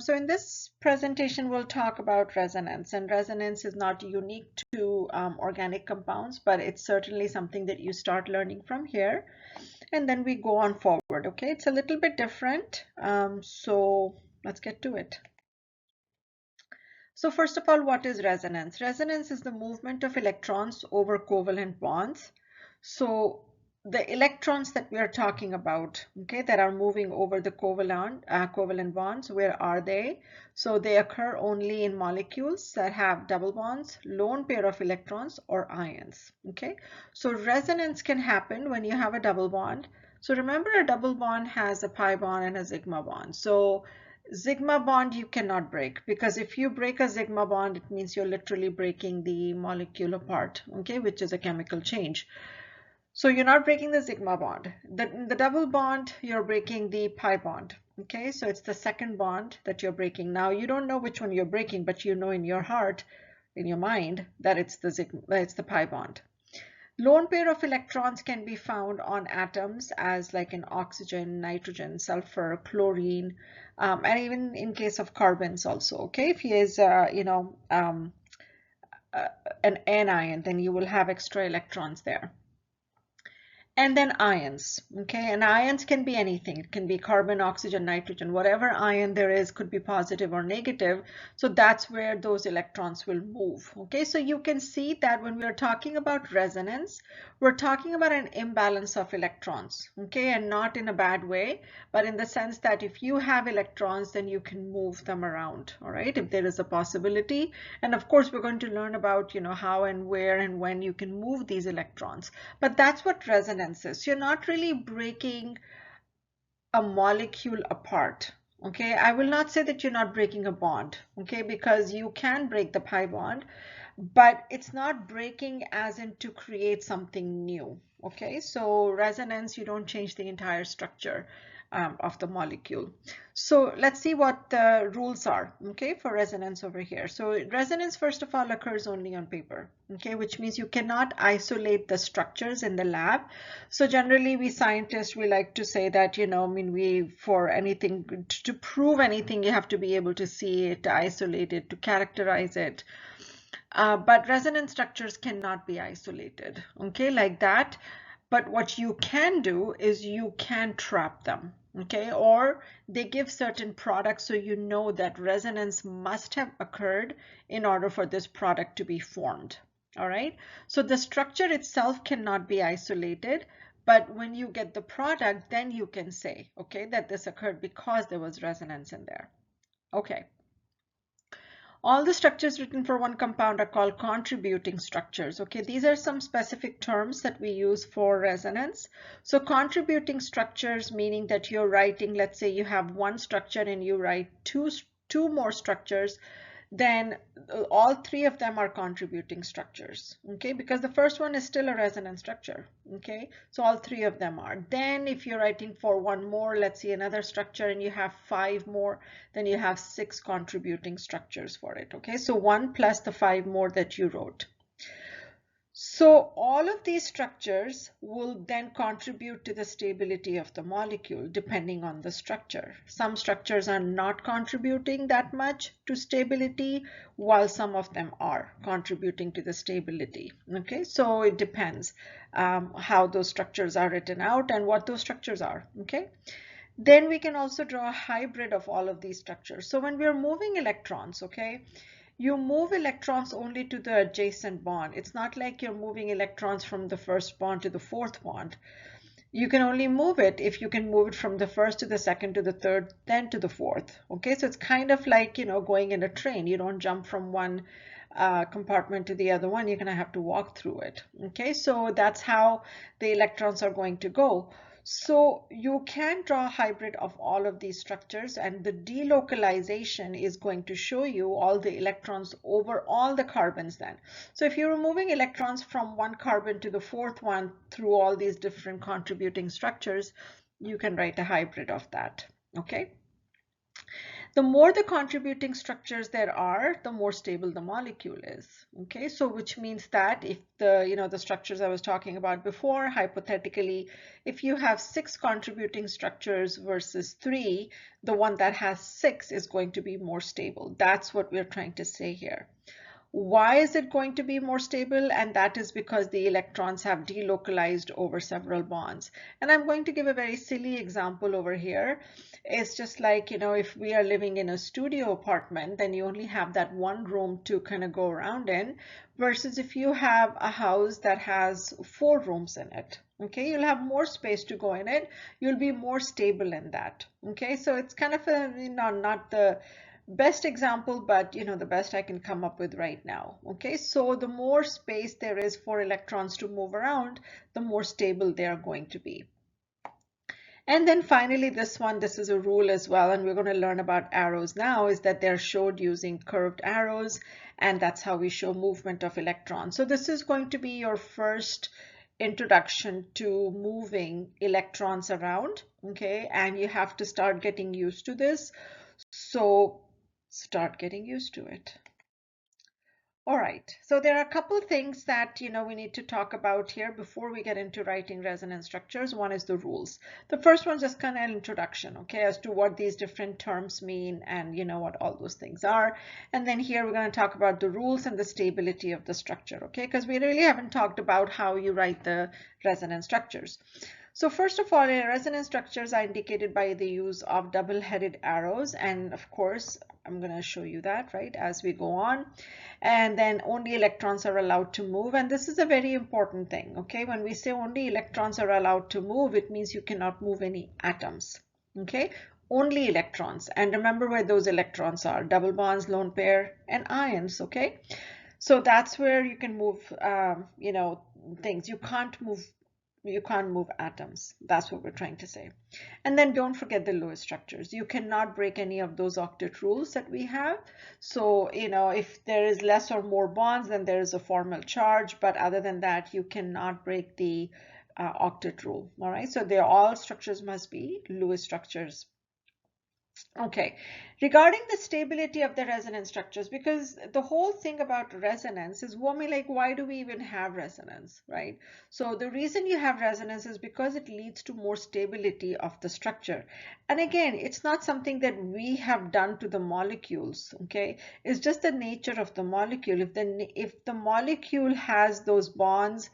So in this presentation, we'll talk about resonance, and resonance is not unique to organic compounds, but it's certainly something that you start learning from here, and then we go on forward. Okay, it's a little bit different, so let's get to it. So first of all, what is resonance? Resonance is the movement of electrons over covalent bonds. So the electrons that we are talking about, okay, that are moving over the covalent bonds, where are they? So they occur only in molecules that have double bonds, lone pair of electrons, or ions. Okay, so resonance can happen when you have a double bond. So remember, a double bond has a pi bond and a sigma bond. So sigma bond you cannot break, because if you break a sigma bond, it means you're literally breaking the molecule apart, okay, which is a chemical change. So you're not breaking the sigma bond. The double bond, you're breaking the pi bond. Okay, so it's the second bond that you're breaking. Now you don't know which one you're breaking, but you know in your heart, in your mind, that it's the pi bond. Lone pair of electrons can be found on atoms as like in oxygen, nitrogen, sulfur, chlorine, and even in case of carbons also. Okay, if he is, an anion, then you will have extra electrons there. And then ions, okay? And ions can be anything. It can be carbon, oxygen, nitrogen, whatever ion there is could be positive or negative. So that's where those electrons will move, okay? So you can see that when we are talking about resonance, we're talking about an imbalance of electrons, okay? And not in a bad way, but in the sense that if you have electrons, then you can move them around, all right? If there is a possibility. And of course, we're going to learn about, how and where and when you can move these electrons. But that's what resonance is. You're not really breaking a molecule apart. Okay, I will not say that you're not breaking a bond, okay, because you can break the pi bond, but it's not breaking as in to create something new. Okay, so resonance, you don't change the entire structure of the molecule. So let's see what the rules are, okay, for resonance over here. So resonance, first of all, occurs only on paper, okay, which means you cannot isolate the structures in the lab. So generally, we scientists, we like to say that, for anything, to prove anything, you have to be able to see it, to isolate it, to characterize it. But resonance structures cannot be isolated, okay, like that. But what you can do is you can trap them, okay, or they give certain products, so you know that resonance must have occurred in order for this product to be formed. All right, so the structure itself cannot be isolated, but when you get the product, then you can say, okay, that this occurred because there was resonance in there. Okay. All the structures written for one compound are called contributing structures. Okay, these are some specific terms that we use for resonance. So contributing structures, meaning that you're writing, let's say you have one structure and you write two more structures, then all three of them are contributing structures, okay, because the first one is still a resonance structure, okay, so all three of them are. Then if you're writing for one more, let's see, another structure, and you have five more, then you have six contributing structures for it, okay, so one plus the five more that you wrote. So all of these structures will then contribute to the stability of the molecule depending on the structure. Some structures are not contributing that much to stability, while some of them are contributing to the stability. Okay, so it depends how those structures are written out and what those structures are. Okay. Then we can also draw a hybrid of all of these structures. So when we're moving electrons, okay, you move electrons only to the adjacent bond. It's not like you're moving electrons from the first bond to the fourth bond. You can only move it if you can move it from the first to the second to the third, then to the fourth. Okay, so it's kind of like, going in a train. You don't jump from one compartment to the other one. You're going to have to walk through it. Okay, so that's how the electrons are going to go. So you can draw a hybrid of all of these structures, and the delocalization is going to show you all the electrons over all the carbons then. So if you're removing electrons from one carbon to the fourth one through all these different contributing structures, you can write a hybrid of that. Okay. The more the contributing structures there are, the more stable the molecule is. Okay, so which means that if the structures I was talking about before, hypothetically, if you have 6 contributing structures versus 3, the one that has 6 is going to be more stable. That's what we're trying to say here. Why is it going to be more stable? And that is because the electrons have delocalized over several bonds. And I'm going to give a very silly example over here. It's just like, if we are living in a studio apartment, then you only have that one room to kind of go around in, versus if you have a house that has 4 rooms in it. Okay, you'll have more space to go in it. You'll be more stable in that. Okay, so it's kind of not the best example, but the best I can come up with right now. Okay, so the more space there is for electrons to move around, the more stable they are going to be. And then finally, this is a rule as well, and we're going to learn about arrows now, is that they're showed using curved arrows, and that's how we show movement of electrons. So this is going to be your first introduction to moving electrons around, okay, and you have to start getting used to this. So start getting used to it. All right, so there are a couple of things that we need to talk about here before we get into writing resonance structures. One is the rules. The first one's just kind of an introduction, okay, as to what these different terms mean and what all those things are. And then here we're going to talk about the rules and the stability of the structure, okay, because we really haven't talked about how you write the resonance structures. So first of all, resonance structures are indicated by the use of double-headed arrows, and of course I'm going to show you that right as we go on. And then only electrons are allowed to move, and this is a very important thing. Okay, when we say only electrons are allowed to move, it means you cannot move any atoms. Okay, only electrons. And remember where those electrons are: double bonds, lone pair, and ions. Okay, so that's where you can move things. You can't move atoms. That's what we're trying to say. And then don't forget the Lewis structures. You cannot break any of those octet rules that we have. So, if there is less or more bonds, then there is a formal charge. But other than that, you cannot break the octet rule. All right. So all structures must be Lewis structures. Okay, regarding the stability of the resonance structures, because the whole thing about resonance is, why do we even have resonance, right? So the reason you have resonance is because it leads to more stability of the structure. And again, it's not something that we have done to the molecules, okay? It's just the nature of the molecule. If the molecule has those bonds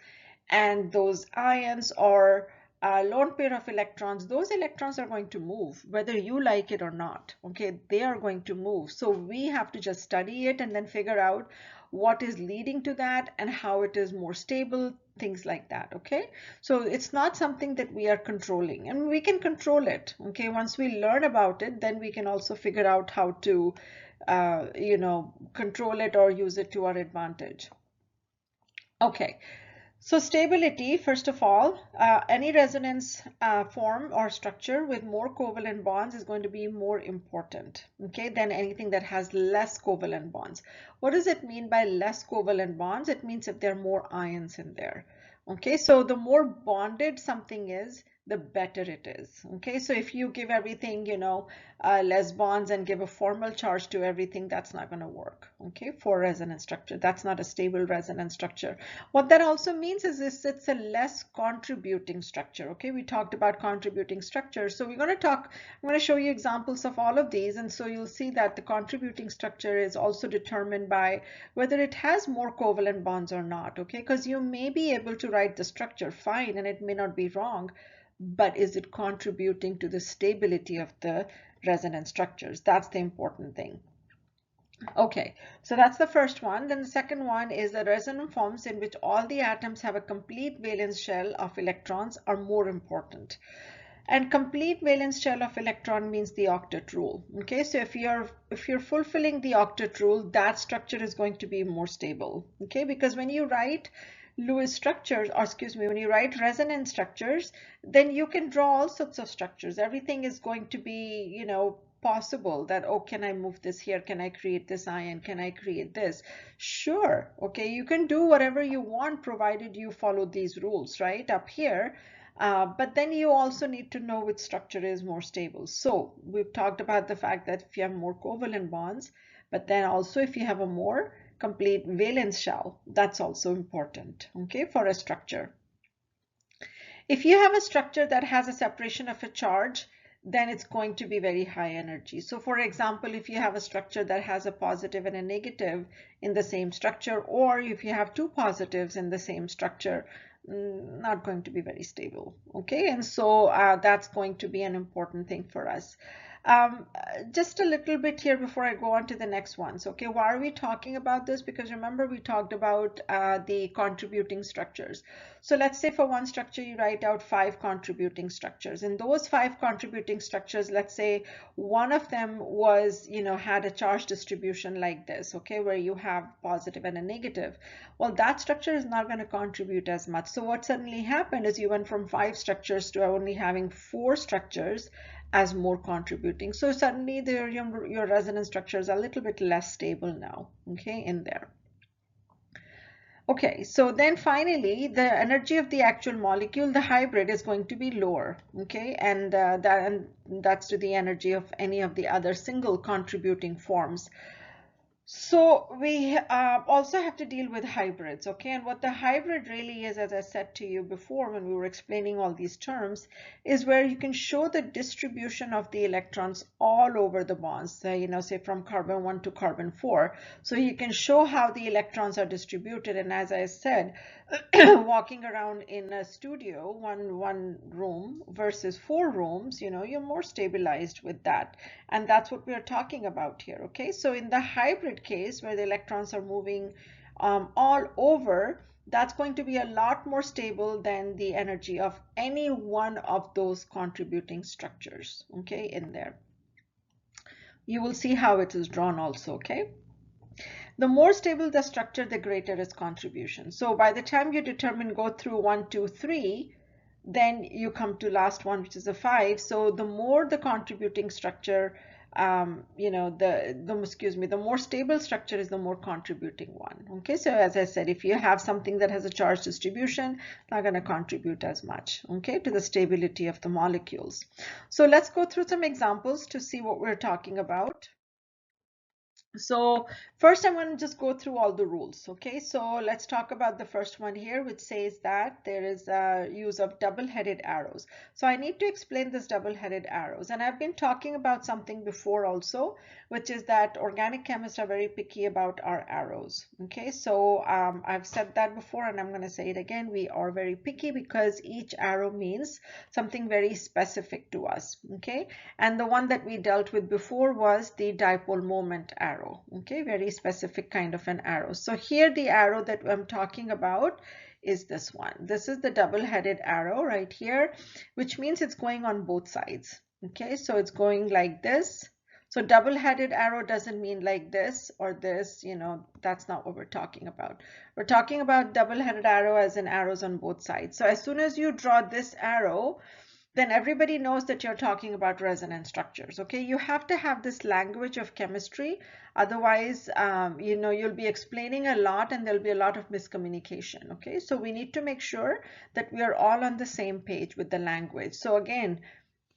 and those ions or a lone pair of electrons, those electrons are going to move whether you like it or not. Okay, they are going to move. So we have to just study it and then figure out what is leading to that and how it is more stable, things like that. Okay, so it's not something that we are controlling, and we can control it. Okay, once we learn about it, then we can also figure out how to control it or use it to our advantage. Okay, so stability, first of all, any resonance form or structure with more covalent bonds is going to be more important, okay, than anything that has less covalent bonds. What does it mean by less covalent bonds? It means if there are more ions in there. Okay, so the more bonded something is, the better it is. Okay, so if you give everything, less bonds and give a formal charge to everything, that's not going to work. Okay, for resonance structure, that's not a stable resonance structure. What that also means is it's a less contributing structure. Okay, we talked about contributing structures, so I'm going to show you examples of all of these, and so you'll see that the contributing structure is also determined by whether it has more covalent bonds or not. Okay, because you may be able to write the structure fine and it may not be wrong, but is it contributing to the stability of the resonance structures? That's the important thing. Okay, so that's the first one. Then the second one is the resonance forms in which all the atoms have a complete valence shell of electrons are more important. And complete valence shell of electron means the octet rule. Okay, so if you're fulfilling the octet rule, that structure is going to be more stable. Okay, because when you write Lewis structures, or excuse me, when you write resonance structures, then you can draw all sorts of structures. Everything is going to be, possible that, oh, can I move this here? Can I create this ion? Can I create this? Sure. Okay, you can do whatever you want provided you follow these rules, right? Up here, But then you also need to know which structure is more stable. So we've talked about the fact that if you have more covalent bonds, but then also if you have a more complete valence shell, that's also important, okay, for a structure. If you have a structure that has a separation of a charge, then it's going to be very high energy. So for example, if you have a structure that has a positive and a negative in the same structure, or if you have two positives in the same structure, not going to be very stable. Okay, and so that's going to be an important thing for us. Just a little bit here before I go on to the next ones. Okay, why are we talking about this? Because remember we talked about the contributing structures. So let's say for one structure you write out 5 contributing structures. In those 5 contributing structures, let's say one of them was, had a charge distribution like this, okay, where you have positive and a negative. Well, that structure is not going to contribute as much. So what suddenly happened is you went from 5 structures to only having 4 structures as more contributing. So suddenly your resonance structure is a little bit less stable now, okay, in there. Okay, so then finally, the energy of the actual molecule, the hybrid, is going to be lower, okay, and that's to the energy of any of the other single contributing forms. So we also have to deal with hybrids, okay? And what the hybrid really is, as I said to you before when we were explaining all these terms, is where you can show the distribution of the electrons all over the bonds, say from carbon 1 to carbon 4. So you can show how the electrons are distributed. And as I said, walking around in a studio, one room versus 4 rooms, you're more stabilized with that. And that's what we're talking about here, okay? So in the hybrid case, where the electrons are moving all over, that's going to be a lot more stable than the energy of any one of those contributing structures, okay, in there. You will see how it is drawn also, okay? The more stable the structure, the greater its contribution. So by the time you go through 1, 2, 3, then you come to last one, which is a 5. So the more the contributing structure, the more stable structure is the more contributing one. Okay, so as I said, if you have something that has a charge distribution, not going to contribute as much, okay, to the stability of the molecules. So let's go through some examples to see what we're talking about. So first I'm going to just go through all the rules. Okay, so let's talk about the first one here, which says that there is a use of double-headed arrows. So I need to explain this double-headed arrows, and I've been talking about something before also, which is that organic chemists are very picky about our arrows. Okay, so I've said that before and I'm going to say it again. We are very picky because each arrow means something very specific to us. Okay, and the one that we dealt with before was the dipole moment arrow. Okay, very specific kind of an arrow. So here the arrow that I'm talking about is this one. This is the double-headed arrow right here, which means it's going on both sides. Okay, so it's going like this. So double-headed arrow doesn't mean like this or this, that's not what we're talking about. We're talking about double-headed arrow as in arrows on both sides. So as soon as you draw this arrow, then everybody knows that you're talking about resonance structures. Okay, you have to have this language of chemistry, otherwise you'll be explaining a lot and there'll be a lot of miscommunication. Okay, so we need to make sure that we are all on the same page with the language. So again,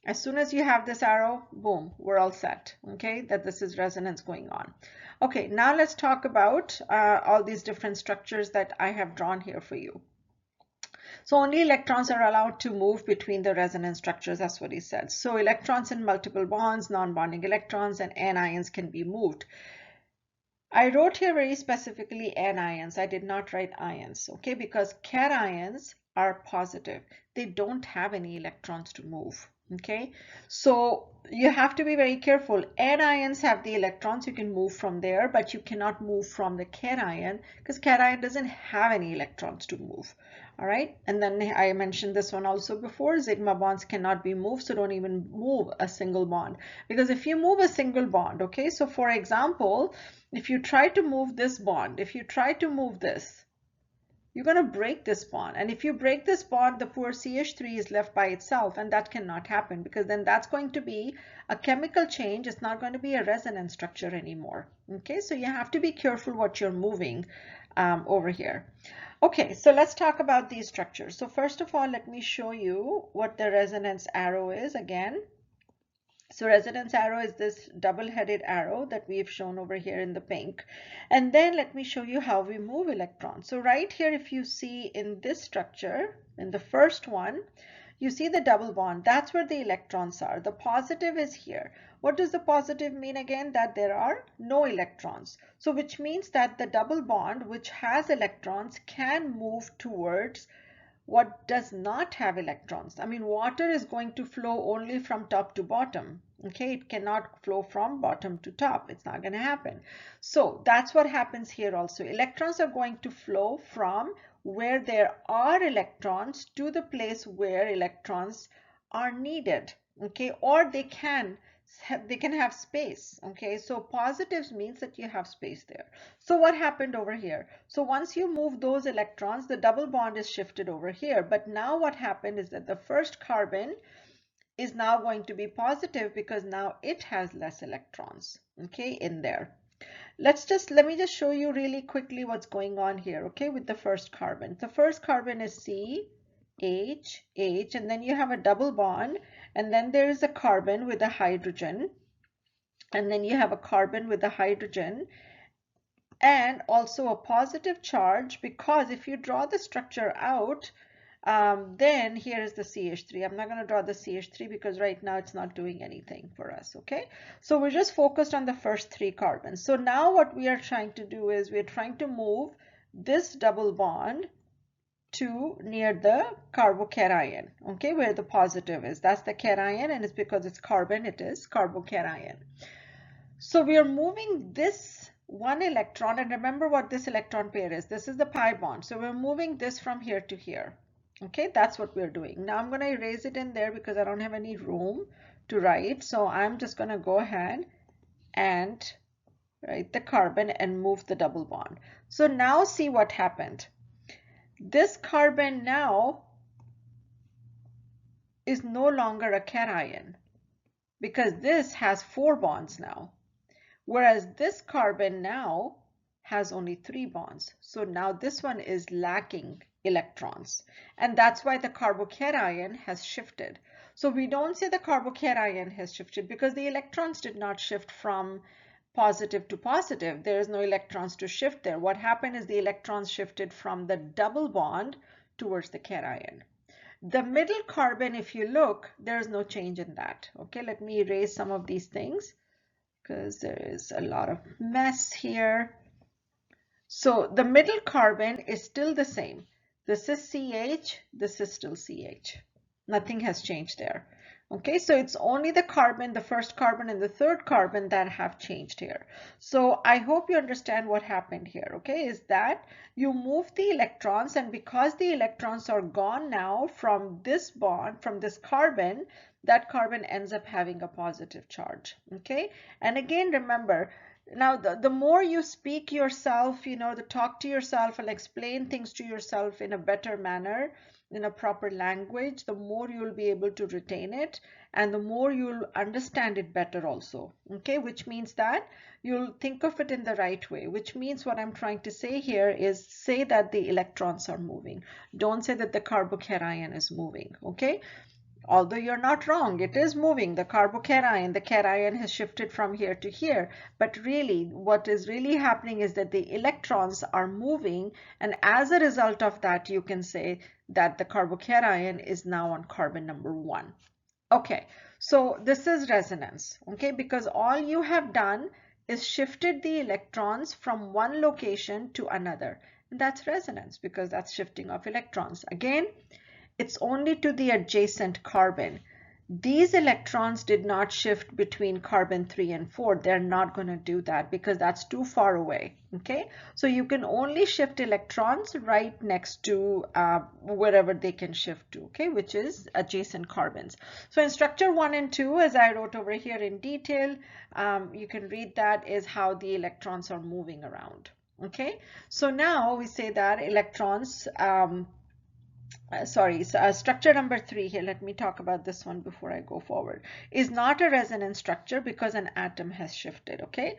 as soon as you have this arrow, boom, we're all set. Okay, that this is resonance going on. Okay, now let's talk about all these different structures that I have drawn here for you. So only electrons are allowed to move between the resonance structures. That's what he said. So electrons in multiple bonds, non-bonding electrons, and anions can be moved. I wrote here very specifically anions. I did not write ions, okay, because cations are positive. They don't have any electrons to move. Okay, so you have to be very careful. Anions have the electrons, you can move from there, but you cannot move from the cation because cation doesn't have any electrons to move. All right, and then I mentioned this one also before, sigma bonds cannot be moved, so don't even move a single bond, because if you move a single bond, okay, so for example, if you try to move this bond, if you try to move this, you're going to break this bond. And if you break this bond, the poor CH3 is left by itself, and that cannot happen because then that's going to be a chemical change. It's not going to be a resonance structure anymore. Okay, so you have to be careful what you're moving over here. Okay, so let's talk about these structures. So first of all, let me show you what the resonance arrow is again. So resonance arrow is this double-headed arrow that we've shown over here in the pink. And then let me show you how we move electrons. So right here, if you see in this structure, in the first one, you see the double bond. That's where the electrons are. The positive is here. What does the positive mean again? That there are no electrons. So which means that the double bond, which has electrons, can move towards what does not have electrons. I mean, water is going to flow only from top to bottom. Okay, it cannot flow from bottom to top. It's not going to happen. So that's what happens here also. Electrons are going to flow from where there are electrons to the place where electrons are needed. Okay, or they can have space. Okay, so positives means that you have space there. So what happened over here? So once you move those electrons, the double bond is shifted over here. But now what happened is that the first carbon is now going to be positive because now it has less electrons, okay, in there. Let me just show you really quickly what's going on here, okay, with the first carbon. The first carbon is C, H, H, and then you have a double bond, and then there is a carbon with a hydrogen, and then you have a carbon with a hydrogen, and also a positive charge, because if you draw the structure out, then here is the CH3. I'm not going to draw the CH3 because right now it's not doing anything for us, okay? So we're just focused on the first three carbons. So now what we are trying to do is we're trying to move this double bond to near the carbocation, okay, where the positive is. That's the cation, and it's because it's carbon, it is carbocation. So we are moving this one electron, and remember what this electron pair is. This is the pi bond. So we're moving this from here to here. Okay, that's what we're doing. Now I'm going to erase it in there because I don't have any room to write. So I'm just going to go ahead and write the carbon and move the double bond. So now see what happened. This carbon now is no longer a cation because this has 4 bonds now. Whereas this carbon now has only 3 bonds. So now this one is lacking electrons. And that's why the carbocation has shifted. So we don't say the carbocation has shifted because the electrons did not shift from positive to positive. There is no electrons to shift there. What happened is the electrons shifted from the double bond towards the cation. The middle carbon, if you look, there is no change in that. Okay, let me erase some of these things because there is a lot of mess here. So the middle carbon is still the same. This is CH, this is still CH. Nothing has changed there. Okay, so it's only the carbon, the first carbon and the third carbon that have changed here. So I hope you understand what happened here, okay, is that you move the electrons, and because the electrons are gone now from this bond, from this carbon, that carbon ends up having a positive charge, okay? And again, remember, now the more you speak yourself, you know, talk to yourself and explain things to yourself in a better manner, in a proper language, the more you'll be able to retain it and the more you'll understand it better also, okay? Which means that you'll think of it in the right way, which means what I'm trying to say here is say that the electrons are moving. Don't say that the carbocation is moving, okay? Although you're not wrong, it is moving. The carbocation, the cation has shifted from here to here. But really, what is really happening is that the electrons are moving. And as a result of that, you can say that the carbocation is now on carbon number 1. Okay, so this is resonance, okay? Because all you have done is shifted the electrons from one location to another. And that's resonance because that's shifting of electrons. Again, it's only to the adjacent carbon. These electrons did not shift between carbon 3 and 4. They're not going to do that because that's too far away. Okay, so you can only shift electrons right next to wherever they can shift to, okay, which is adjacent carbons. So in structure 1 and 2, as I wrote over here in detail, you can read that is how the electrons are moving around. Okay, so now we say that electrons structure number 3 here, let me talk about this one before I go forward, is not a resonance structure because an atom has shifted, okay?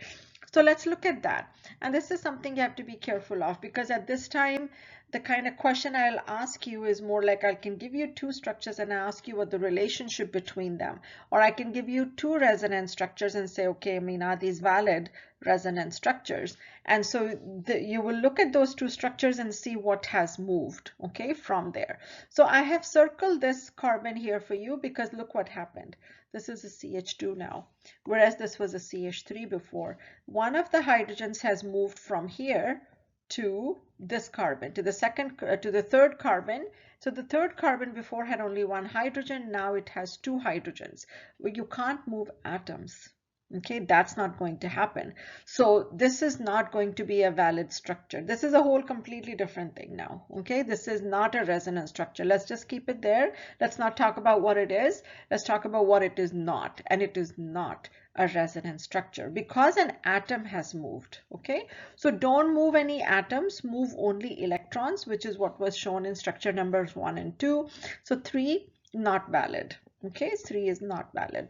So let's look at that. And this is something you have to be careful of, because at this time, the kind of question I'll ask you is more like I can give you two structures and ask you what the relationship between them. Or I can give you two resonance structures and say, okay, I mean, are these valid resonance structures? And so you will look at those two structures and see what has moved, okay, from there. So I have circled this carbon here for you because look what happened. This is a CH2 now, whereas this was a CH3 before. One of the hydrogens has moved from here to this carbon, to the third carbon. So the third carbon before had only one hydrogen, now it has two hydrogens. Well, you can't move atoms. Okay, that's not going to happen. So this is not going to be a valid structure. This is a whole completely different thing now. Okay, this is not a resonance structure. Let's just keep it there. Let's not talk about what it is. Let's talk about what it is not. And it is not a resonance structure because an atom has moved. Okay, so don't move any atoms, move only electrons, which is what was shown in structure numbers 1 and 2. So 3 not valid. Okay, 3 is not valid.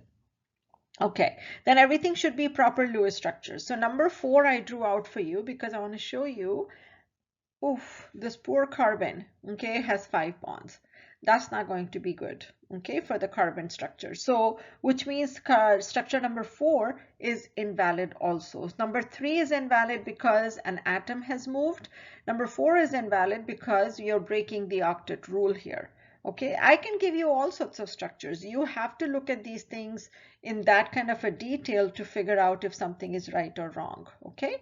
Okay, then everything should be proper Lewis structures. So number 4 I drew out for you because I want to show you, oof, this poor carbon, okay, has 5 bonds. That's not going to be good, okay, for the carbon structure. So, which means structure number 4 is invalid also. Number 3 is invalid because an atom has moved. Number 4 is invalid because you're breaking the octet rule here. Okay, I can give you all sorts of structures. You have to look at these things in that kind of a detail to figure out if something is right or wrong. Okay.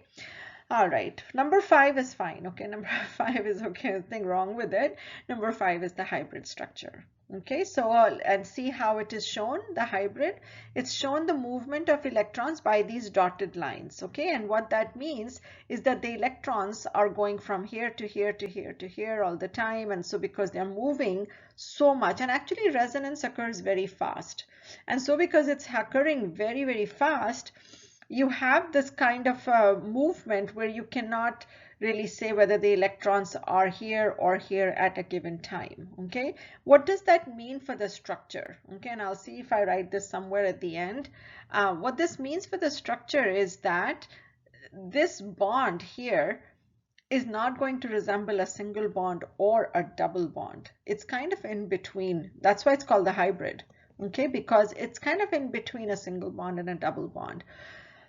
All right, number 5 is fine. Okay, number 5 is okay, nothing wrong with it. Number 5 is the hybrid structure. Okay, so and see how it is shown, the hybrid. It's shown the movement of electrons by these dotted lines. Okay, and what that means is that the electrons are going from here to here to here to here all the time. And so because they're moving so much, and actually resonance occurs very fast. And so because it's occurring very, very fast, you have this kind of a movement where you cannot really say whether the electrons are here or here at a given time. Okay, what does that mean for the structure? Okay, and I'll see if I write this somewhere at the end. What this means for the structure is that this bond here is not going to resemble a single bond or a double bond. It's kind of in between. That's why it's called the hybrid. Okay, because it's kind of in between a single bond and a double bond.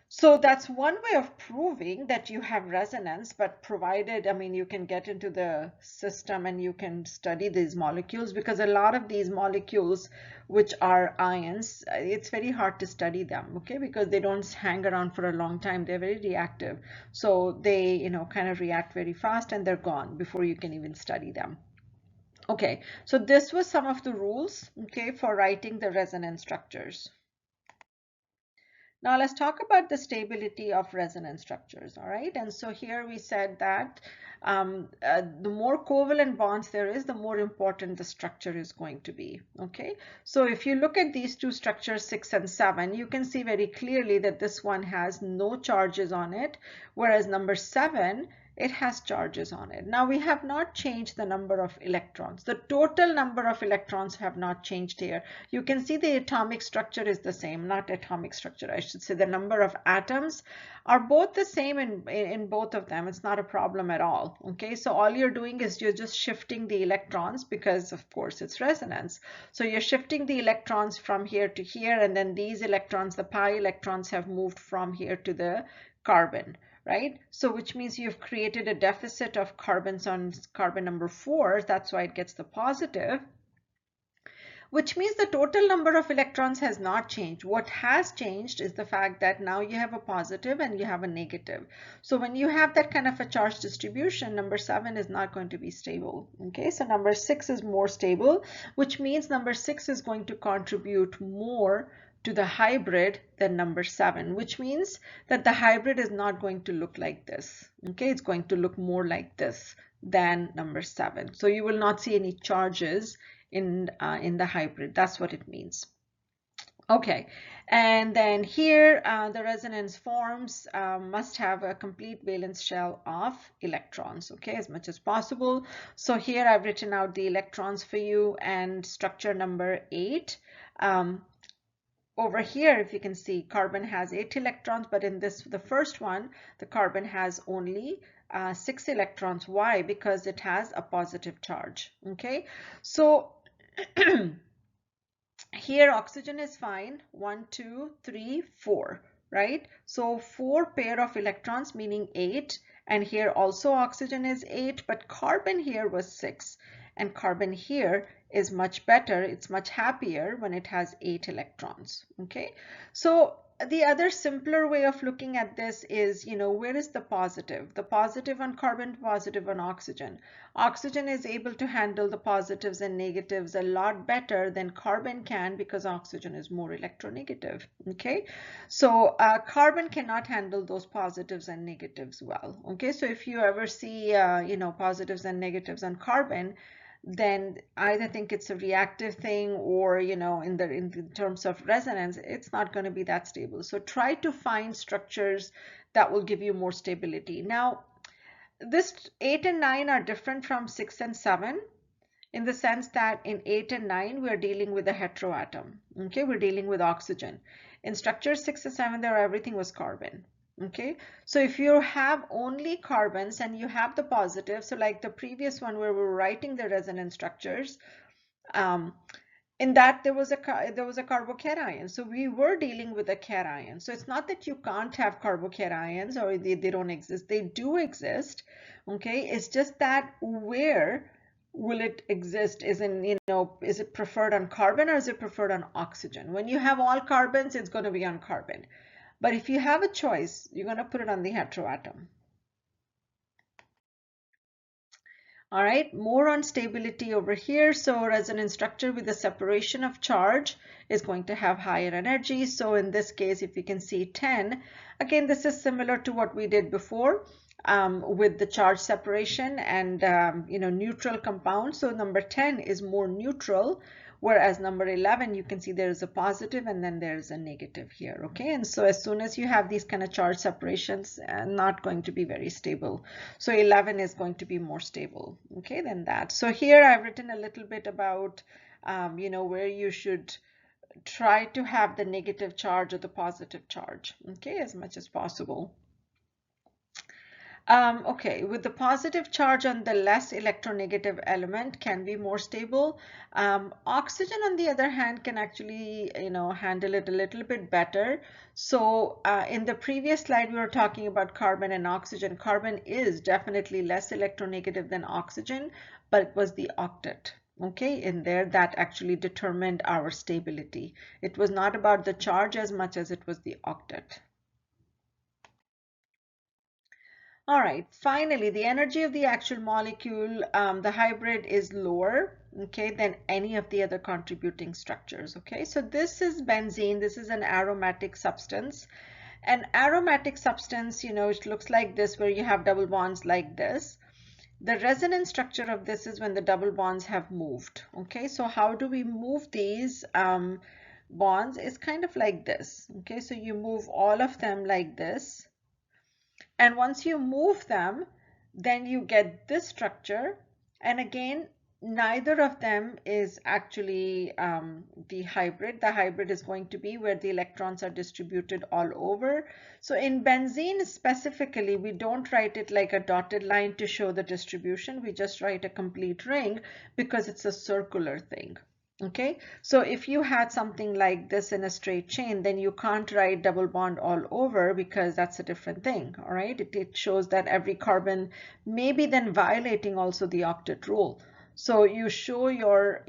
So that's one way of proving that you have resonance, but provided, I mean, you can get into the system and you can study these molecules, because a lot of these molecules, which are ions, it's very hard to study them, okay, because they don't hang around for a long time. They're very reactive. So they, you know, kind of react very fast and they're gone before you can even study them. Okay, so this was some of the rules, okay, for writing the resonance structures. Now let's talk about the stability of resonance structures, all right? And so here we said that the more covalent bonds there is, the more important the structure is going to be, okay? So if you look at these two structures, 6 and 7, you can see very clearly that this one has no charges on it, whereas number 7, it has charges on it. Now we have not changed the number of electrons. The total number of electrons have not changed here. You can see the atomic structure is the same, not atomic structure, I should say. The number of atoms are both the same in both of them. It's not a problem at all. Okay, so all you're doing is you're just shifting the electrons because of course it's resonance. So you're shifting the electrons from here to here, and then these electrons, the pi electrons, have moved from here to the carbon. Right? So which means you've created a deficit of carbons on carbon number 4. That's why it gets the positive, which means the total number of electrons has not changed. What has changed is the fact that now you have a positive and you have a negative. So when you have that kind of a charge distribution, number 7 is not going to be stable. Okay, so number 6 is more stable, which means number 6 is going to contribute more to the hybrid than number 7, which means that the hybrid is not going to look like this. Okay, it's going to look more like this than number 7. So you will not see any charges in the hybrid. That's what it means. Okay, and then here the resonance forms must have a complete valence shell of electrons, okay, as much as possible. So here I've written out the electrons for you, and structure number 8. over here, if you can see, carbon has 8 electrons, but in this, the first one, the carbon has only 6 electrons. Why? Because it has a positive charge. Okay, so here oxygen is fine. 1, 2, 3, 4, right? So 4 pair of electrons, meaning 8. And here also oxygen is 8, but carbon here was 6. And carbon here is much better. It's much happier when it has 8 electrons. Okay, so the other simpler way of looking at this is, where is the positive? The positive on carbon, positive on oxygen. Oxygen is able to handle the positives and negatives a lot better than carbon can, because oxygen is more electronegative. Okay, so carbon cannot handle those positives and negatives well. Okay, so if you ever see, positives and negatives on carbon, then either think it's a reactive thing, or in terms of resonance, it's not going to be that stable. So try to find structures that will give you more stability. Now, this 8 and 9 are different from 6 and 7, in the sense that in 8 and 9 we're dealing with a heteroatom. Okay, we're dealing with oxygen. In structure 6 and 7, there everything was carbon. Okay, so if you have only carbons and you have the positive, so like the previous one where we were writing the resonance structures, um, in that there was a carbocation, so we were dealing with a cation. So it's not that you can't have carbocations or they don't exist. They do exist. Okay, it's just that where will it exist is in, is it preferred on carbon or is it preferred on oxygen? When you have all carbons, it's going to be on carbon. But if you have a choice, you're going to put it on the heteroatom. All right, more on stability over here. So resonance structure with the separation of charge is going to have higher energy. So in this case, if you can see 10, again, this is similar to what we did before with the charge separation and, neutral compound. So number 10 is more neutral, whereas number 11, you can see there is a positive and then there's a negative here. Okay, and so as soon as you have these kind of charge separations, not going to be very stable. So 11 is going to be more stable, okay, than that. So here I've written a little bit about, where you should try to have the negative charge or the positive charge, okay, as much as possible. Okay, with the positive charge on the less electronegative element can be more stable. Oxygen, on the other hand, can actually, handle it a little bit better. So in the previous slide, we were talking about carbon and oxygen. Carbon is definitely less electronegative than oxygen, but it was the octet. Okay, in there that actually determined our stability. It was not about the charge as much as it was the octet. All right, finally, the energy of the actual molecule, the hybrid is lower, okay, than any of the other contributing structures, okay? So this is benzene. This is an aromatic substance. An aromatic substance, it looks like this, where you have double bonds like this. The resonance structure of this is when the double bonds have moved, okay? So how do we move these bonds? It's kind of like this, okay? So you move all of them like this. And once you move them, then you get this structure. And again, neither of them is actually the hybrid. The hybrid is going to be where the electrons are distributed all over. So in benzene specifically, we don't write it like a dotted line to show the distribution. We just write a complete ring because it's a circular thing. Okay, so if you had something like this in a straight chain, then you can't write double bond all over because that's a different thing. All right, it shows that every carbon may be then violating also the octet rule. So you show your,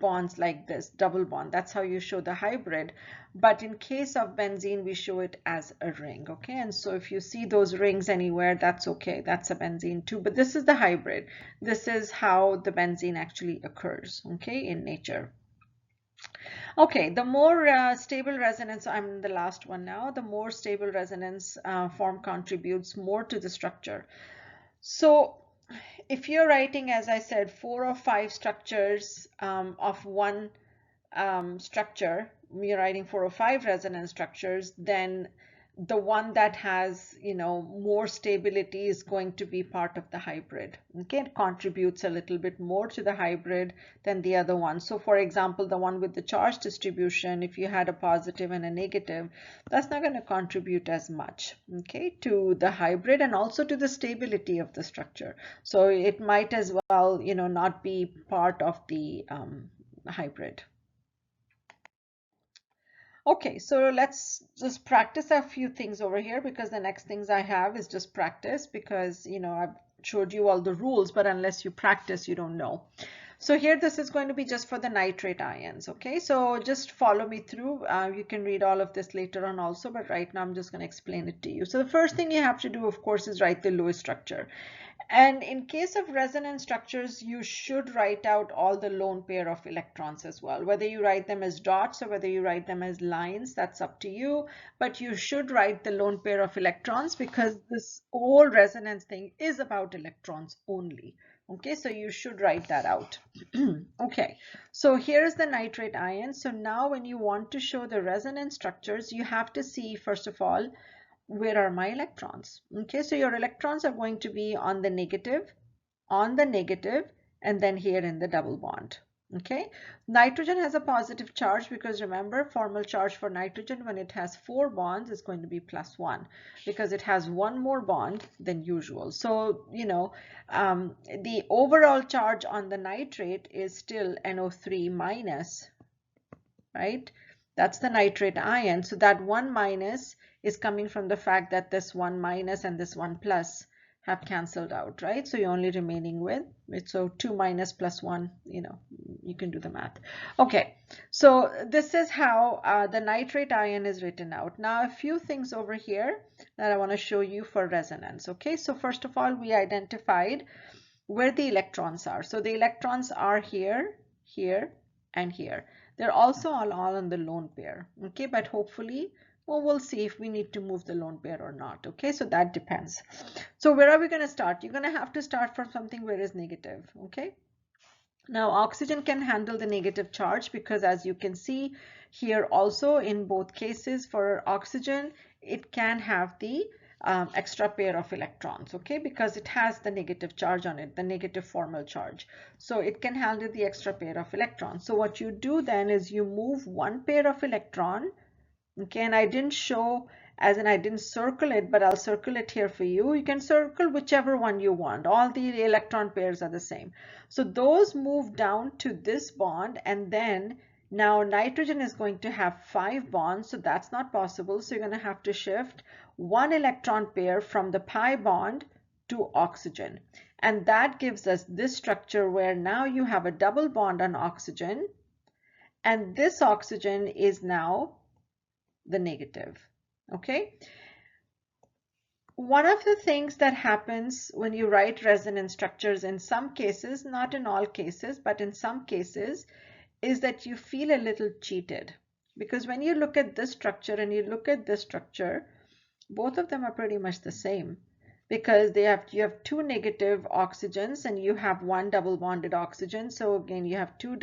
bonds like this, double bond. That's how you show the hybrid. But in case of benzene, we show it as a ring. Okay, and so if you see those rings anywhere, that's okay. That's a benzene too. But this is the hybrid. This is how the benzene actually occurs, okay, in nature. Okay, the more stable resonance, I'm the last one now, the more stable resonance form contributes more to the structure. So if you're writing, as I said, 4 or 5 structures of one structure, you're writing 4 or 5 resonance structures, then the one that has, more stability is going to be part of the hybrid. Okay, it contributes a little bit more to the hybrid than the other one. So for example, the one with the charge distribution, if you had a positive and a negative, that's not going to contribute as much, okay, to the hybrid and also to the stability of the structure. So it might as well, not be part of the hybrid. Okay, so let's just practice a few things over here, because the next things I have is just practice, because I've showed you all the rules, but unless you practice, you don't know. So here, this is going to be just for the nitrate ions. Okay, so just follow me through. You can read all of this later on also, but right now I'm just going to explain it to you. So the first thing you have to do, of course, is write the Lewis structure. And in case of resonance structures, you should write out all the lone pair of electrons as well. Whether you write them as dots or whether you write them as lines, that's up to you. But you should write the lone pair of electrons, because this whole resonance thing is about electrons only. Okay, so you should write that out. Okay, so here's the nitrate ion. So now when you want to show the resonance structures, you have to see, first of all, where are my electrons? Okay, so your electrons are going to be on the negative, and then here in the double bond. Okay, nitrogen has a positive charge, because remember, formal charge for nitrogen when it has 4 bonds is going to be +1, because it has one more bond than usual. So the overall charge on the nitrate is still NO3 minus, right? That's the nitrate ion. So that 1 minus is coming from the fact that this 1 minus and this 1 plus have cancelled out, right? So you're only remaining with it. So 2 minus plus 1, you can do the math. Okay, so this is how the nitrate ion is written out. Now a few things over here that I want to show you for resonance. Okay, so first of all, we identified where the electrons are. So the electrons are here, here, and here. They're also all on the lone pair. Okay, but hopefully, well, we'll see if we need to move the lone pair or not. Okay, so that depends. So where are we going to start? You're going to have to start from something where is negative. Okay, now oxygen can handle the negative charge, because as you can see here also, in both cases for oxygen, it can have the extra pair of electrons, okay, because it has the negative charge on it, the negative formal charge. So it can handle the extra pair of electrons. So what you do then is you move one pair of electron, okay, and I didn't show, as in I didn't circle it, but I'll circle it here for you. You can circle whichever one you want. All the electron pairs are the same. So those move down to this bond, and then now nitrogen is going to have 5 bonds, so that's not possible. So you're going to have to shift one electron pair from the pi bond to oxygen. And that gives us this structure where now you have a double bond on oxygen, and this oxygen is now the negative. Okay. One of the things that happens when you write resonance structures, in some cases, not in all cases, but in some cases, is that you feel a little cheated. Because when you look at this structure and you look at this structure, both of them are pretty much the same, because you have 2 negative oxygens and you have 1 double bonded oxygen. So again, you have 2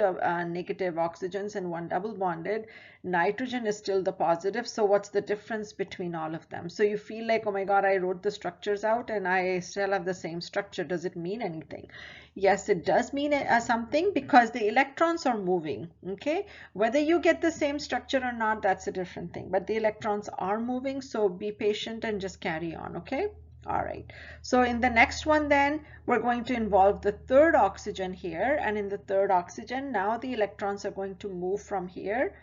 negative oxygens and 1 double bonded. Nitrogen is still the positive. So what's the difference between all of them? So you feel like, oh my God, I wrote the structures out and I still have the same structure. Does it mean anything? Yes, it does mean something, because the electrons are moving. Okay, whether you get the same structure or not, that's a different thing, but the electrons are moving. So be patient and just carry on. Okay. All right, so in the next one then, we're going to involve the third oxygen here, and in the third oxygen, now the electrons are going to move from here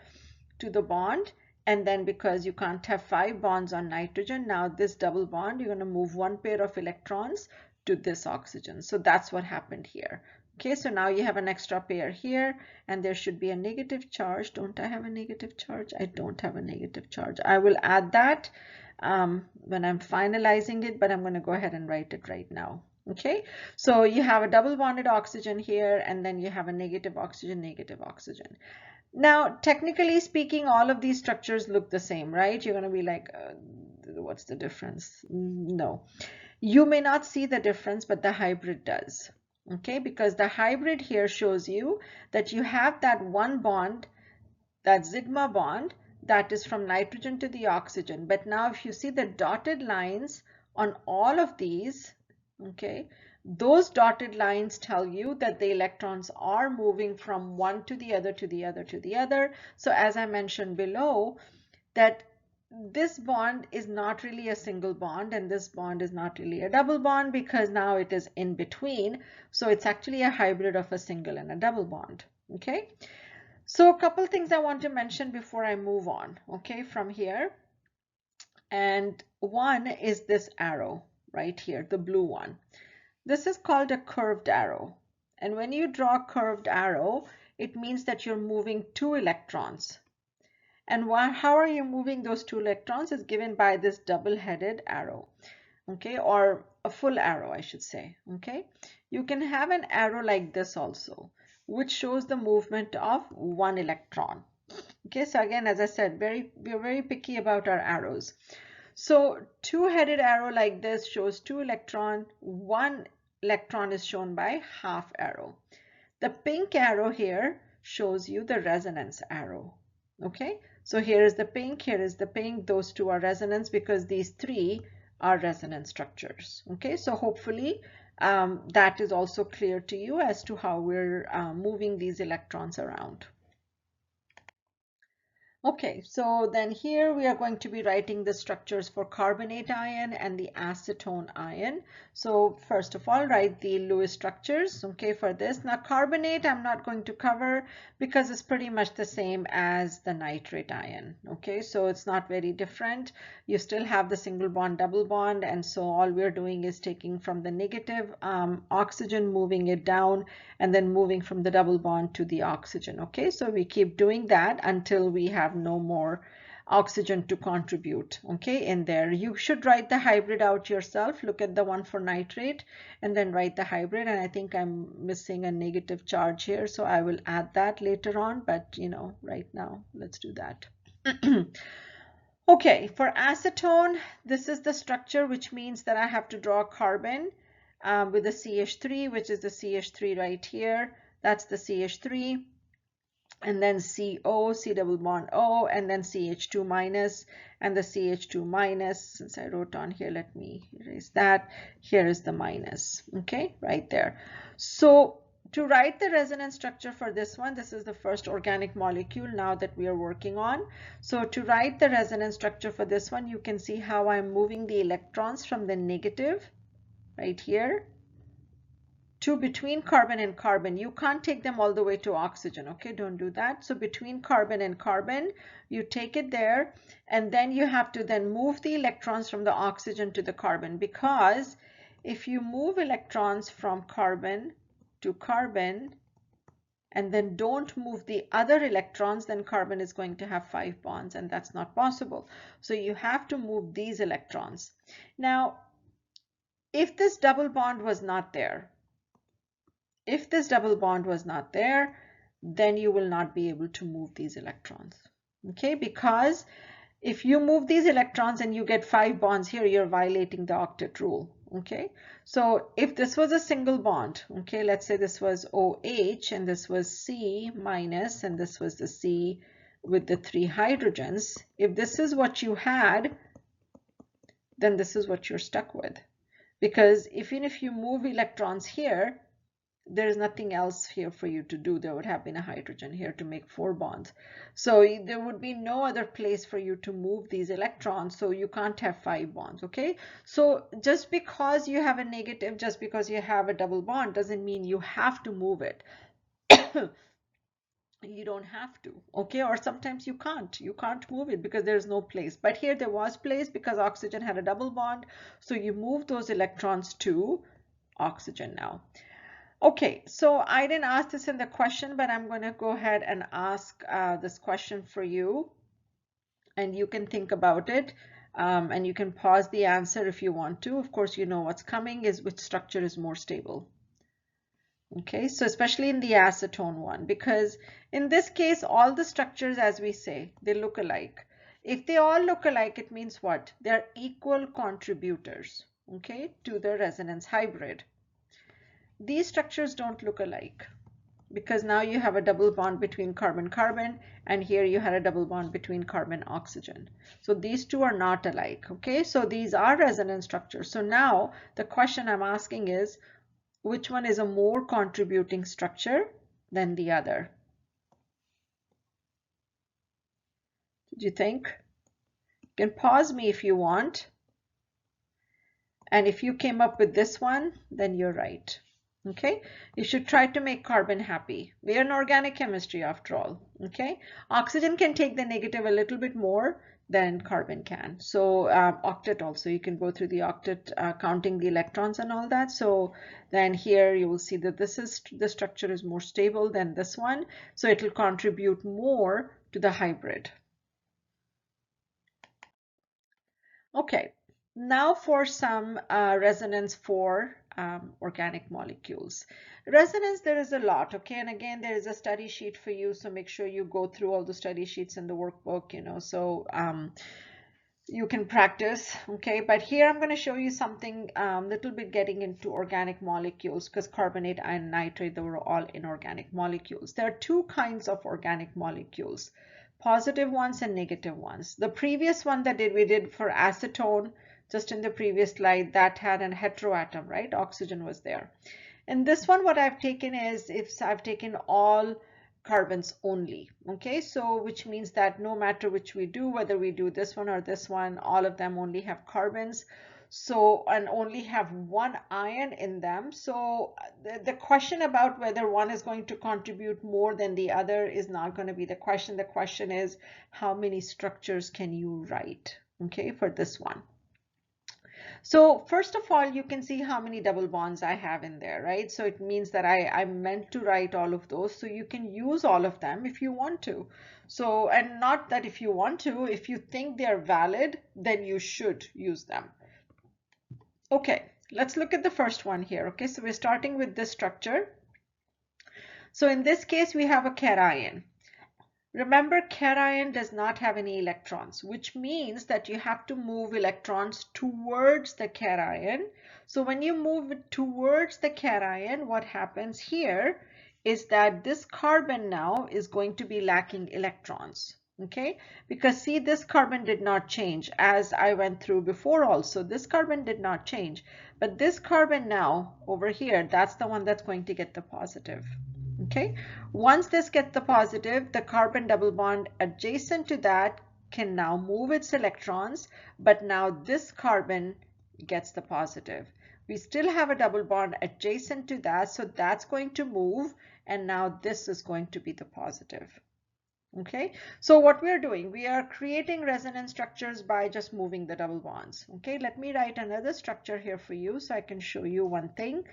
to the bond, and then because you can't have 5 bonds on nitrogen, now this double bond, you're going to move one pair of electrons to this oxygen. So that's what happened here. Okay, so now you have an extra pair here, and there should be a negative charge. Don't I have a negative charge? I don't have a negative charge. I will add that when I'm finalizing it, but I'm going to go ahead and write it right now. Okay, so you have a double bonded oxygen here, and then you have a negative oxygen, negative oxygen. Now, technically speaking, all of these structures look the same, right? You're going to be like, what's the difference? No, you may not see the difference, but the hybrid does. Okay, because the hybrid here shows you that you have that one bond, that sigma bond, that is from nitrogen to the oxygen. But now if you see the dotted lines on all of these, okay, those dotted lines tell you that the electrons are moving from one to the other, to the other, to the other. So as I mentioned below, that this bond is not really a single bond and this bond is not really a double bond, because now it is in between. So it's actually a hybrid of a single and a double bond. Okay. So a couple things I want to mention before I move on, okay, from here. And one is this arrow right here, the blue one. This is called a curved arrow. And when you draw a curved arrow, it means that you're moving two electrons. And how are you moving those two electrons is given by this double-headed arrow, okay, or a full arrow, I should say, okay. You can have an arrow like this also, which shows the movement of one electron. Okay, so again, as I said, we're very picky about our arrows. So two-headed arrow like this shows two electron, one electron is shown by half arrow. The pink arrow here shows you the resonance arrow. Okay, so here is the pink, here is the pink, those two are resonance because these three are resonance structures. Okay, so hopefully that is also clear to you as to how we're moving these electrons around. Okay, so then here we are going to be writing the structures for carbonate ion and the acetone ion. So first of all, write the Lewis structures, okay, for this. Now carbonate I'm not going to cover because it's pretty much the same as the nitrate ion, okay, so it's not very different. You still have the single bond, double bond, and so all we're doing is taking from the negative oxygen, moving it down, and then moving from the double bond to the oxygen, okay. So we keep doing that until we have no more oxygen to contribute, okay, in there. You should write the hybrid out yourself. Look at the one for nitrate and then write the hybrid. And I think I'm missing a negative charge here, so I will add that later on, but you know, right now let's do that. Okay, for acetone, this is the structure, which means that I have to draw a carbon with the CH3, which is the CH3 right here. That's the CH3. And then CO, C double bond O, and then CH2 minus, and the CH2 minus, since I wrote on here, let me erase that. Here is the minus, okay, right there. So to write the resonance structure for this one, this is the first organic molecule now that we are working on. So to write the resonance structure for this one, you can see how I'm moving the electrons from the negative right here to between carbon and carbon. You can't take them all the way to oxygen, okay, don't do that. So between carbon and carbon, you take it there, and then you have to then move the electrons from the oxygen to the carbon, because if you move electrons from carbon to carbon and then don't move the other electrons, then carbon is going to have 5 bonds, and that's not possible. So you have to move these electrons. Now, if this double bond was not there, then you will not be able to move these electrons, okay, because if you move these electrons and you get 5 bonds here, you're violating the octet rule, okay. So if this was a single bond, okay, let's say this was OH and this was C minus and this was the C with the 3 hydrogens, if this is what you had, then this is what you're stuck with, because even if you move electrons here, there's nothing else here for you to do. There would have been a hydrogen here to make 4 bonds. So there would be no other place for you to move these electrons. So you can't have 5 bonds, okay? So just because you have a negative, just because you have a double bond, doesn't mean you have to move it. You don't have to, okay? Or sometimes you can't move it because there's no place. But here there was place because oxygen had a double bond. So you move those electrons to oxygen now. Okay, so I didn't ask this in the question, but I'm going to go ahead and ask this question for you, and you can think about it, and you can pause the answer if you want to. Of course, you know what's coming is which structure is more stable. Okay, so especially in the acetone one, because in this case, all the structures, as we say, they look alike. If they all look alike, it means what? They're equal contributors, okay, to the resonance hybrid. These structures don't look alike, because now you have a double bond between carbon-carbon, and here you had a double bond between carbon-oxygen. So these two are not alike, okay? So these are resonance structures. So now the question I'm asking is, which one is a more contributing structure than the other? Did you think? You can pause me if you want. And if you came up with this one, then you're right. Okay, you should try to make carbon happy. We are in organic chemistry after all. Okay, oxygen can take the negative a little bit more than carbon can. So octet also, you can go through the octet counting the electrons and all that. So then here you will see that the structure is more stable than this one. So it will contribute more to the hybrid. Okay, now for some resonance for organic molecules. Resonance, there is a lot, okay? And again, there is a study sheet for you, so make sure you go through all the study sheets in the workbook, you know, so you can practice, okay? But here I'm going to show you something little bit getting into organic molecules, because carbonate and nitrate, they were all inorganic molecules. There are two kinds of organic molecules, positive ones and negative ones. The previous one that we did for acetone, just in the previous slide, that had an heteroatom, right? Oxygen was there. And this one, what I've taken is, if I've taken all carbons only, okay? So which means that no matter which we do, whether we do this one or this one, all of them only have carbons. So, and only have one ion in them. So the question about whether one is going to contribute more than the other is not going to be the question. The question is, how many structures can you write, okay, for this one? So first of all, you can see how many double bonds I have in there, right? So it means that I meant to write all of those. So you can use all of them if you want to. So, and not that if you want to, if you think they are valid, then you should use them. Okay, let's look at the first one here. Okay, so we're starting with this structure. So in this case, we have a cation. Remember, cation does not have any electrons, which means that you have to move electrons towards the cation. So when you move it towards the cation, what happens here is that this carbon now is going to be lacking electrons. Okay, because see, this carbon did not change, as I went through before also. This carbon did not change, but this carbon now over here, that's the one that's going to get the positive. Okay, once this gets the positive, the carbon double bond adjacent to that can now move its electrons, but now this carbon gets the positive. We still have a double bond adjacent to that, so that's going to move, and now this is going to be the positive. Okay, so what we are doing, we are creating resonance structures by just moving the double bonds. Okay, let me write another structure here for you so I can show you one thing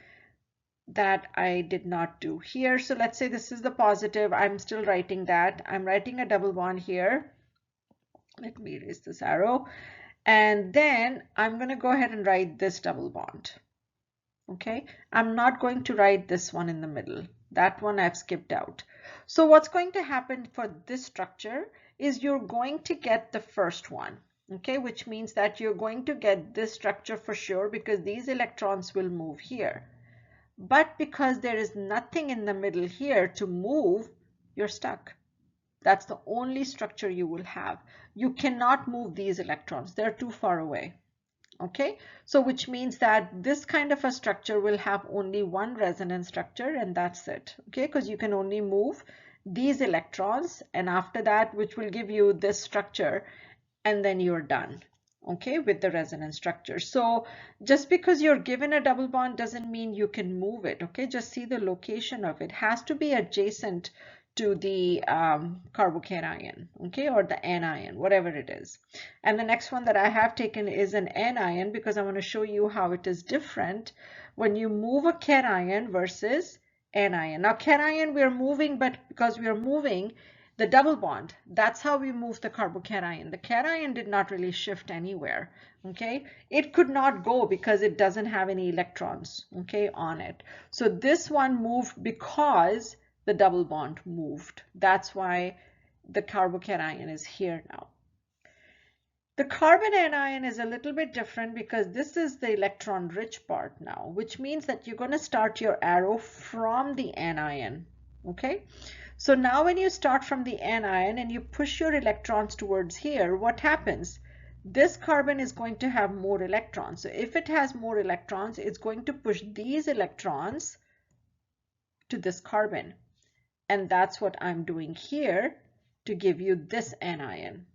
that I did not do here. So let's say this is the positive. I'm still writing that. I'm writing a double bond here. Let me erase this arrow. And then I'm going to go ahead and write this double bond. Okay, I'm not going to write this one in the middle. That one I've skipped out. So what's going to happen for this structure is you're going to get the first one, okay, which means that you're going to get this structure for sure because these electrons will move here. But because there is nothing in the middle here to move, you're stuck. That's the only structure you will have. You cannot move these electrons. They're too far away. Okay, so which means that this kind of a structure will have only one resonance structure, and that's it. Okay, because you can only move these electrons, and after that, which will give you this structure, and then you're done. Okay, with the resonance structure. So just because you're given a double bond doesn't mean you can move it. Okay, just see the location of it. It has to be adjacent to the carbocation, okay, or the anion, whatever it is. And the next one that I have taken is an anion because I want to show you how it is different when you move a cation versus anion. Now cation we are moving, but because we are moving the double bond, that's how we move the carbocation. The cation did not really shift anywhere, okay? It could not go because it doesn't have any electrons, okay, on it. So this one moved because the double bond moved. That's why the carbocation is here now. The carbon anion is a little bit different because this is the electron rich part now, which means that you're going to start your arrow from the anion. okay? So now when you start from the anion and you push your electrons towards here, what happens? This carbon is going to have more electrons. So if it has more electrons, it's going to push these electrons to this carbon. And that's what I'm doing here to give you this anion.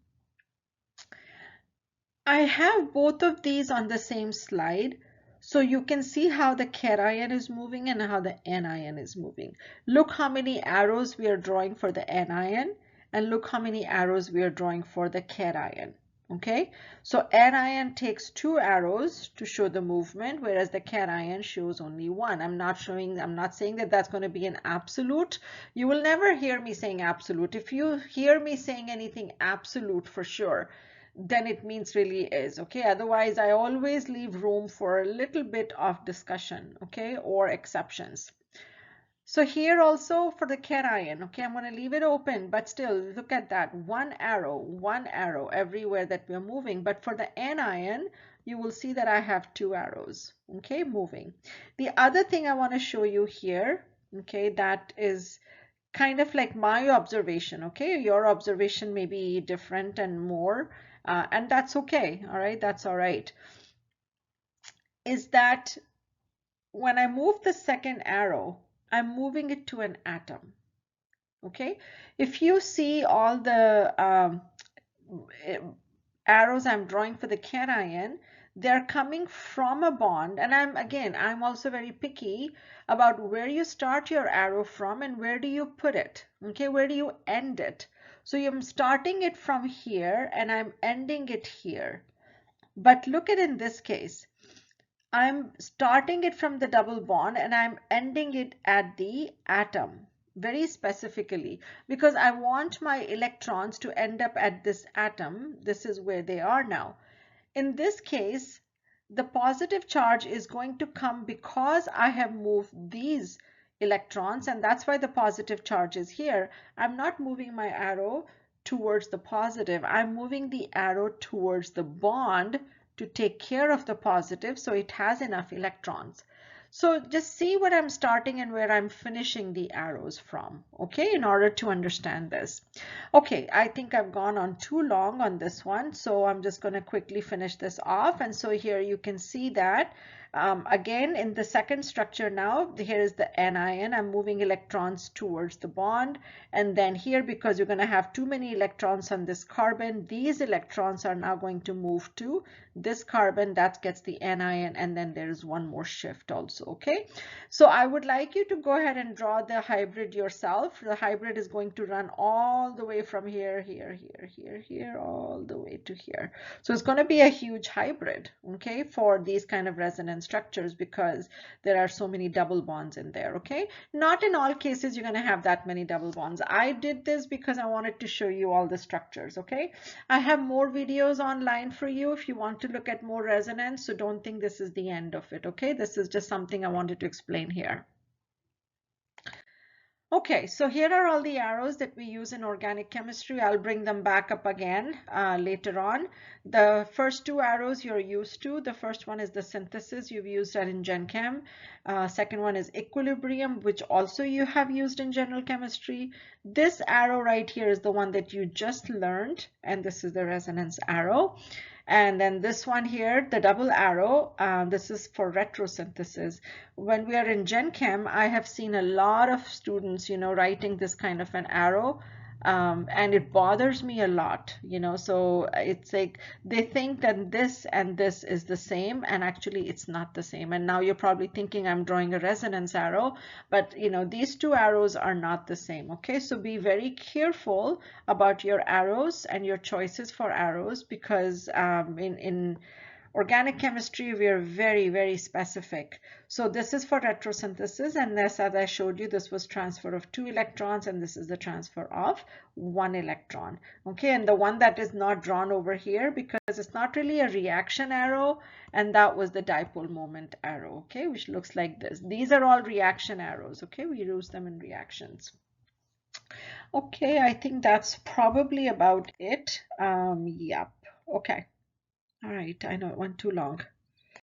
I have both of these on the same slide, so you can see how the cation is moving and how the anion is moving. Look how many arrows we are drawing for the anion, and look how many arrows we are drawing for the cation. Okay, so anion takes 2 arrows to show the movement, whereas the cation shows only 1. I'm not saying that that's going to be an absolute. You will never hear me saying absolute. If you hear me saying anything absolute for sure, then it means really is, okay? Otherwise, I always leave room for a little bit of discussion, okay, or exceptions. So here also for the cation, okay, I'm going to leave it open, but still look at that, one arrow everywhere that we're moving. But for the anion, you will see that I have 2 arrows, okay, moving. The other thing I want to show you here, okay, that is kind of like my observation, okay? Your observation may be different and more, and that's okay, all right? That's all right. Is that when I move the second arrow, I'm moving it to an atom, okay? If you see all the arrows I'm drawing for the cation, they're coming from a bond. And I'm also very picky about where you start your arrow from and where do you put it, okay? Where do you end it? So I'm starting it from here and I'm ending it here. But look at in this case, I'm starting it from the double bond and I'm ending it at the atom very specifically because I want my electrons to end up at this atom. This is where they are now. In this case, the positive charge is going to come because I have moved these electrons, and that's why the positive charge is here. I'm not moving my arrow towards the positive. I'm moving the arrow towards the bond to take care of the positive so it has enough electrons. So just see what I'm starting and where I'm finishing the arrows from, okay, in order to understand this. Okay, I think I've gone on too long on this one, so I'm just going to quickly finish this off. And so here you can see that again in the second structure now, here is the anion. I'm moving electrons towards the bond. And then here, because you're going to have too many electrons on this carbon, these electrons are now going to move to this carbon. That gets the anion, and then there is one more shift also, okay? So I would like you to go ahead and draw the hybrid yourself. The hybrid is going to run all the way from here, all the way to here. So it's going to be a huge hybrid, okay, for these kind of resonance structures because there are so many double bonds in there, okay? Not in all cases you're going to have that many double bonds. I did this because I wanted to show you all the structures, okay? I have more videos online for you if you want to look at more resonance, so don't think this is the end of it, okay? This is just something I wanted to explain here. Okay, so here are all the arrows that we use in organic chemistry. I'll bring them back up again later on. The first 2 arrows you're used to. The first one is the synthesis. You've used that in Gen Chem. Second one is equilibrium, which also you have used in general chemistry. This arrow right here is the one that you just learned, and this is the resonance arrow. And then this one here, the double arrow, this is for retrosynthesis. When we are in Gen Chem, I have seen a lot of students, writing this kind of an arrow. And it bothers me a lot, so it's like they think that this and this is the same, and actually it's not the same. And now you're probably thinking I'm drawing a resonance arrow, but these 2 arrows are not the same, okay? So be very careful about your arrows and your choices for arrows because in organic chemistry, we are very, very specific. So this is for retrosynthesis, and this, as I showed you, this was transfer of 2 electrons, and this is the transfer of 1 electron. Okay, and the one that is not drawn over here because it's not really a reaction arrow, and that was the dipole moment arrow, okay, which looks like this. These are all reaction arrows, okay, we use them in reactions. Okay, I think that's probably about it. Yep, okay. All right, I know it went too long.